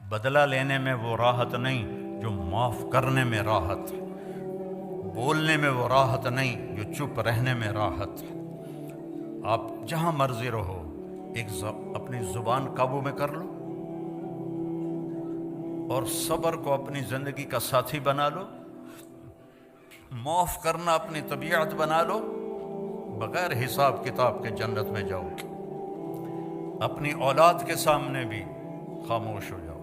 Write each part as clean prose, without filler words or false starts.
بدلہ لینے میں وہ راحت نہیں جو معاف کرنے میں راحت ہے، بولنے میں وہ راحت نہیں جو چپ رہنے میں راحت ہے۔ آپ جہاں مرضی رہو، اپنی زبان قابو میں کر لو اور صبر کو اپنی زندگی کا ساتھی بنا لو، معاف کرنا اپنی طبیعت بنا لو، بغیر حساب کتاب کے جنت میں جاؤ گے۔ اپنی اولاد کے سامنے بھی خاموش ہو جاؤ۔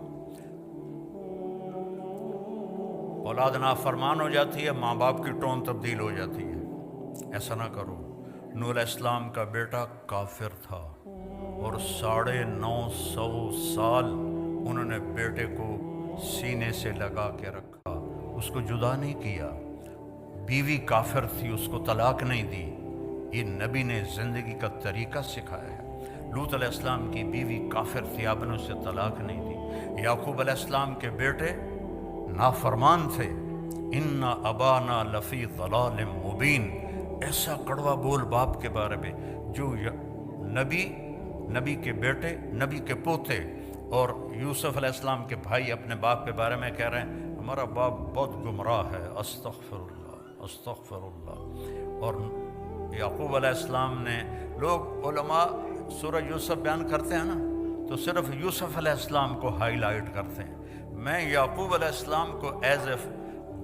اولاد نافرمان ہو جاتی ہے، ماں باپ کی ٹون تبدیل ہو جاتی ہے، ایسا نہ کرو۔ نوح علیہ السلام کا بیٹا کافر تھا اور 950 سال انہوں نے بیٹے کو سینے سے لگا کے رکھا، اس کو جدا نہیں کیا۔ بیوی کافر تھی، اس کو طلاق نہیں دی۔ یہ نبی نے زندگی کا طریقہ سکھایا ہے۔ لوط علیہ السلام کی بیوی کافر تھی، آپ نے اسے طلاق نہیں دی۔ یعقوب علیہ السلام کے بیٹے نافرمان تھے، ان ابانا لفی ضلال مبین، ایسا کڑوا بول باپ کے بارے میں، جو نبی کے بیٹے، نبی کے پوتے اور یوسف علیہ السلام کے بھائی اپنے باپ کے بارے میں کہہ رہے ہیں ہمارا باپ بہت گمراہ ہے، استغفر اللہ استغفر اللہ۔ اور یعقوب علیہ السلام نے، لوگ علماء سورہ یوسف بیان کرتے ہیں نا تو صرف یوسف علیہ السلام کو ہائی لائٹ کرتے ہیں، میں یعقوب علیہ السلام کو ایز اے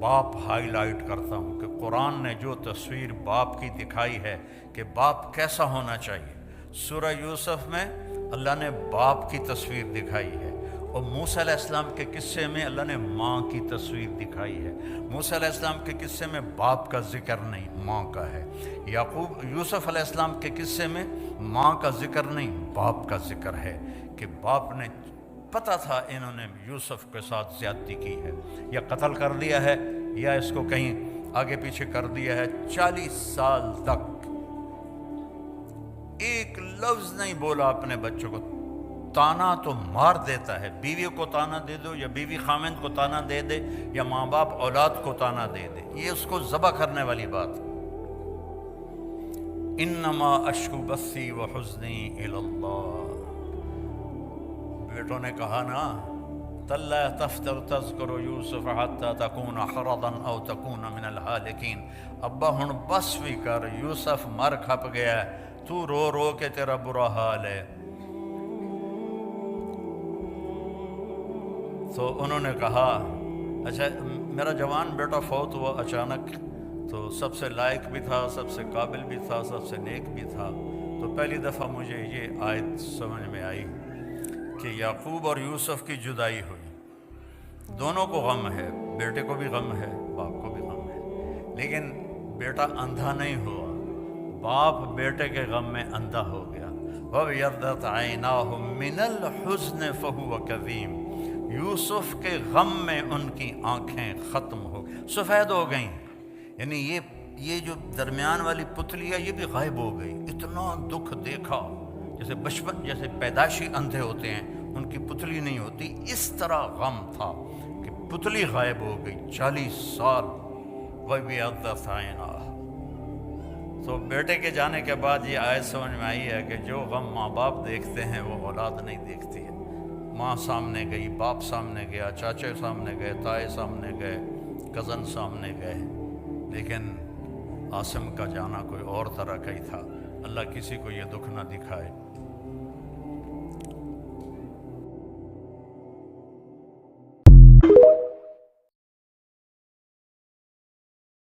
باپ ہائی لائٹ کرتا ہوں کہ قرآن نے جو تصویر باپ کی دکھائی ہے کہ باپ کیسا ہونا چاہیے، سورہ یوسف میں اللہ نے باپ کی تصویر دکھائی ہے، اور موسیٰ علیہ السلام کے قصے میں اللہ نے ماں کی تصویر دکھائی ہے۔ موسیٰ علیہ السلام کے قصے میں باپ کا ذکر نہیں، ماں کا ہے۔ یوسف علیہ السلام کے قصے میں ماں کا ذکر نہیں، باپ کا ذکر ہے، کہ باپ نے پتہ تھا انہوں نے یوسف کے ساتھ زیادتی کی ہے، یا قتل کر دیا ہے یا اس کو کہیں آگے پیچھے کر دیا ہے۔ 40 سال تک ایک لفظ نہیں بولا اپنے بچوں کو۔ تانا تو مار دیتا ہے، بیوی کو تانا دے دو یا بیوی خامند کو تانا دے دے یا ماں باپ اولاد کو تانا دے دے، یہ اس کو ذبح کرنے والی بات۔ انما اشکو بثی وحزنی الی اللہ، بیٹوں نے کہا نا تَلَّا تَفْتَرْ تَذْكُرُ یوسف حَتَّى تَكُونَ حَرَضًا أَوْ تَكُونَ مِنَ الْحَالِكِينَ، ابا ہن بس بھی کر، یوسف مر کھپ گیا ہے، تو رو رو کے تیرا برا حال ہے۔ تو انہوں نے کہا اچھا میرا جوان بیٹا فوت ہوا اچانک، تو سب سے لائق بھی تھا، سب سے قابل بھی تھا، سب سے نیک بھی تھا، تو پہلی دفعہ مجھے یہ آیت سمجھ میں آئی کہ یعقوب اور یوسف کی جدائی ہوئی، دونوں کو غم ہے، بیٹے کو بھی غم ہے، باپ کو بھی غم ہے، لیکن بیٹا اندھا نہیں ہوا، باپ بیٹے کے غم میں اندھا ہو گیا۔ وَابْيَضَّتْ عَيْنَاهُ مِنَ الْحُزْنِ فَهُوَ كَظِيمٌ، یوسف کے غم میں ان کی آنکھیں ختم ہو گئی، سفید ہو گئیں، یعنی یہ جو درمیان والی پتلی ہے یہ بھی غائب ہو گئی۔ اتنا دکھ دیکھا، جیسے بچپن جیسے پیدائشی اندھے ہوتے ہیں ان کی پتلی نہیں ہوتی، اس طرح غم تھا کہ پتلی غائب ہو گئی 40 سال۔ وَابْيَضَّتْ عَيْنَاهُ، تو بیٹے کے جانے کے بعد یہ آیت سمجھ میں آئی ہے کہ جو غم ماں باپ دیکھتے ہیں وہ اولاد نہیں دیکھتی ہے۔ ماں سامنے گئی، باپ سامنے گیا، چاچے سامنے گئے، تائے سامنے گئے، کزن سامنے گئے، لیکن عاصم کا جانا کوئی اور طرح کا ہی تھا۔ اللہ کسی کو یہ دکھ نہ دکھائے۔